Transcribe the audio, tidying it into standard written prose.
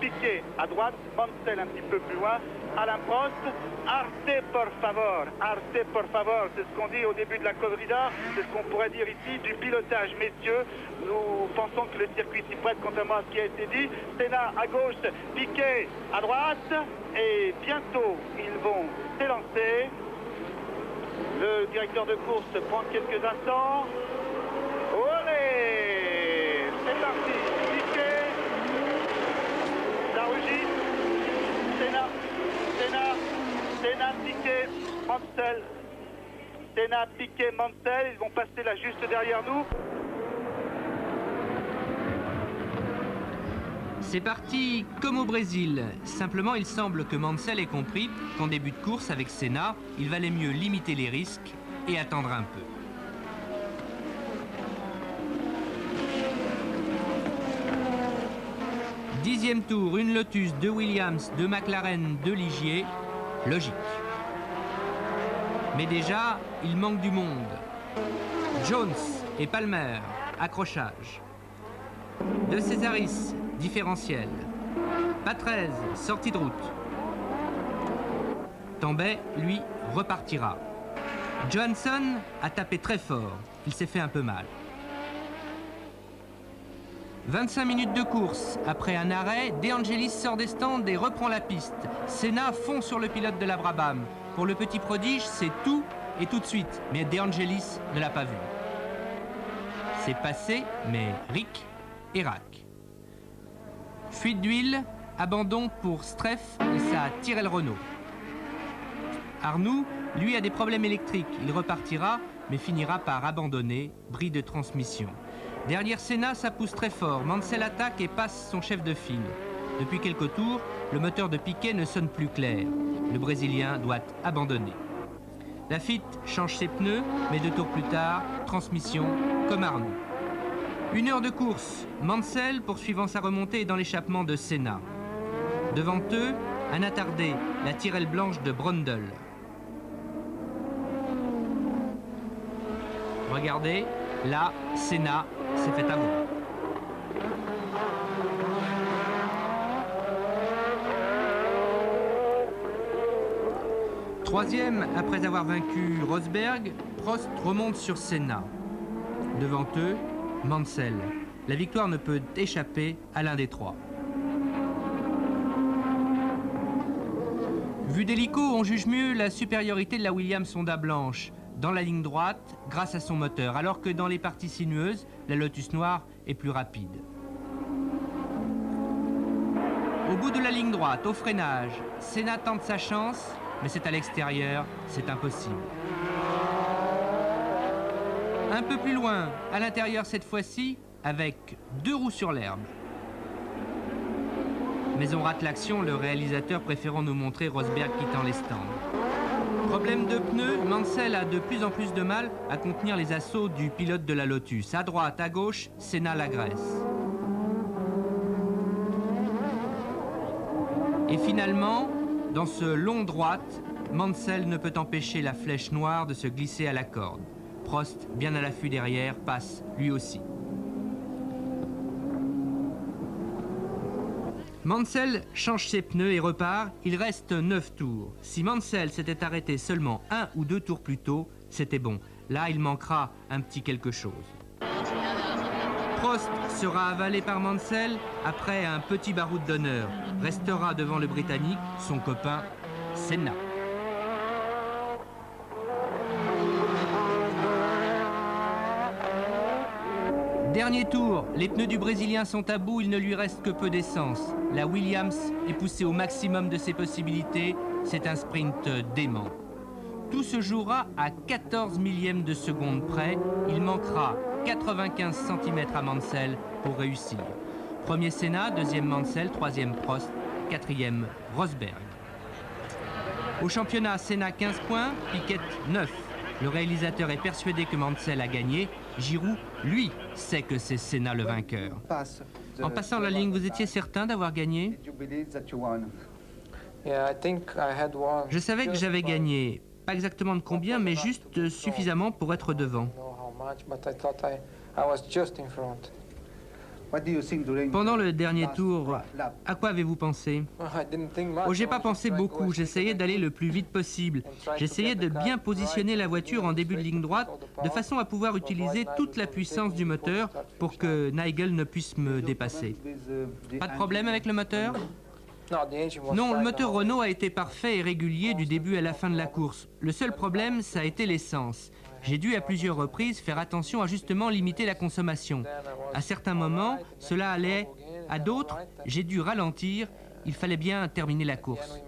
Piquet à droite, Mansell un petit peu plus loin, Alain Prost, Arte por favor, c'est ce qu'on dit au début de la corrida, c'est ce qu'on pourrait dire ici, du pilotage, messieurs. Nous pensons que le circuit s'y prête, contrairement à ce qui a été dit. Senna à gauche, Piquet à droite, et bientôt ils vont s'élancer. Le directeur de course prend quelques instants. Olé! C'est parti, Piquet, ça rugit, Senna, Piquet, Mansell. Senna, Piquet, Mansell, ils vont passer là juste derrière nous. C'est parti comme au Brésil. Simplement, il semble que Mansell ait compris qu'en début de course avec Senna, il valait mieux limiter les risques et attendre un peu. Dixième tour, une Lotus, deux Williams, deux McLaren, deux Ligier. Logique. Mais déjà, il manque du monde. Jones et Palmer, accrochage. De Césaris, différentiel. Patrese, sortie de route. Tambay, lui, repartira. Johansson a tapé très fort. Il s'est fait un peu mal. 25 minutes de course. Après un arrêt, De Angelis sort des stands et reprend la piste. Senna fond sur le pilote de la Brabham. Pour le petit prodige, c'est tout et tout de suite. Mais De Angelis ne l'a pas vu. C'est passé, mais Rick et Rack. Fuite d'huile, abandon pour Streff et sa Tyrrell Renault. Arnoux, lui, a des problèmes électriques. Il repartira, mais finira par abandonner, bris de transmission. Derrière Senna, ça pousse très fort. Mansell attaque et passe son chef de file. Depuis quelques tours, le moteur de Piquet ne sonne plus clair. Le Brésilien doit abandonner. Laffite change ses pneus, mais 2 tours plus tard, transmission comme Arnoux. 1 heure de course. Mansell, poursuivant sa remontée, est dans l'échappement de Senna. Devant eux, un attardé, la Tyrrell blanche de Brundle. Regardez, là, Senna s'est fait avoir. Troisième, après avoir vaincu Rosberg, Prost remonte sur Senna. Devant eux, Mansell. La victoire ne peut échapper à l'un des trois. Vu d'hélico, on juge mieux la supériorité de la Williams Honda blanche dans la ligne droite grâce à son moteur, alors que dans les parties sinueuses, la Lotus noire est plus rapide. Au bout de la ligne droite, au freinage, Senna tente sa chance, mais c'est à l'extérieur, c'est impossible. Un peu plus loin, à l'intérieur cette fois-ci, avec 2 roues sur l'herbe. Mais on rate l'action, le réalisateur préférant nous montrer Rosberg quittant les stands. Problème de pneus, Mansell a de plus en plus de mal à contenir les assauts du pilote de la Lotus. À droite, à gauche, Senna l'agresse. Et finalement, dans ce long droite, Mansell ne peut empêcher la flèche noire de se glisser à la corde. Prost, bien à l'affût derrière, passe lui aussi. Mansell change ses pneus et repart, il reste 9 tours. Si Mansell s'était arrêté seulement 1 ou 2 tours plus tôt, c'était bon. Là, il manquera un petit quelque chose. Prost sera avalé par Mansell après un petit baroud d'honneur. Restera devant le Britannique son copain Senna. Dernier tour, les pneus du Brésilien sont à bout, il ne lui reste que peu d'essence. La Williams est poussée au maximum de ses possibilités, c'est un sprint dément. Tout se jouera à 14 millièmes de seconde près, il manquera 95 cm à Mansell pour réussir. Premier Senna, deuxième Mansell, troisième Prost, quatrième Rosberg. Au championnat, Senna 15 points, Piquet 9. Le réalisateur est persuadé que Mansell a gagné. Giroud, lui, sait que c'est Senna le vainqueur. En passant la ligne, vous étiez certain d'avoir gagné? Je savais que j'avais gagné. Pas exactement de combien, mais juste suffisamment pour être devant. Pendant le dernier tour, à quoi avez-vous pensé? Oh, j'ai pas pensé beaucoup, j'essayais d'aller le plus vite possible. J'essayais de bien positionner la voiture en début de ligne droite, de façon à pouvoir utiliser toute la puissance du moteur pour que Nigel ne puisse me dépasser. Pas de problème avec le moteur? Non, le moteur Renault a été parfait et régulier du début à la fin de la course. Le seul problème, ça a été l'essence. J'ai dû à plusieurs reprises faire attention à justement limiter la consommation. À certains moments, cela allait. À d'autres, j'ai dû ralentir. Il fallait bien terminer la course.